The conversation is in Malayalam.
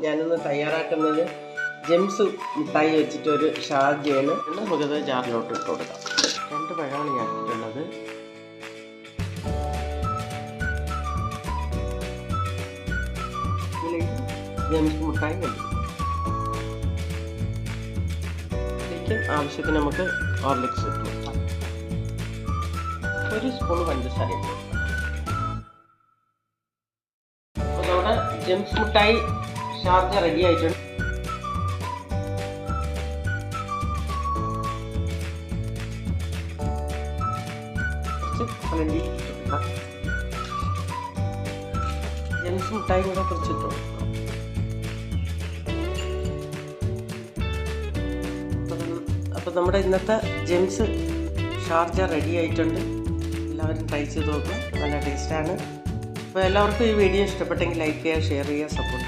ഞാനൊന്ന് തയ്യാറാക്കുന്നത് ജെംസ് മിഠായി വെച്ചിട്ടൊരു ഷാർജയാണ്. നമുക്കത് ജാറിലോട്ട് ഇട്ട് കൊടുക്കാം. 2 പഴമാണ് ഞാൻ ഇട്ടിട്ടുള്ളത്. ഇതിലേക്ക് ജെംസ് മിഠായി കഴിക്കും. ഇതിലേക്ക് ആവശ്യത്തിന് നമുക്ക് ഹോർലിക്സ് ഇട്ട് കൊടുക്കാം. 1 സ്പൂൺ പഞ്ചസാര ഇട്ട് കൊടുക്കാം. അപ്പോൾ നമ്മുടെ ജെംസ് മിഠായി ഷാർജ റെഡി ആയിട്ടുണ്ട്. ജെംസ് മിഠായി കൂടെ കുറച്ചിട്ടു. അപ്പോൾ നമ്മുടെ ഇന്നത്തെ ജെംസ് ഷാർജ റെഡി ആയിട്ടുണ്ട്. എല്ലാവരും ട്രൈ ചെയ്ത് നോക്കുക. നല്ല ടേസ്റ്റാണ്. അപ്പോൾ എല്ലാവർക്കും ഈ വീഡിയോ ഇഷ്ടപ്പെട്ടെങ്കിൽ ലൈക്ക് ചെയ്യുക, ഷെയർ ചെയ്യുക, സപ്പോർട്ട് ചെയ്യുക.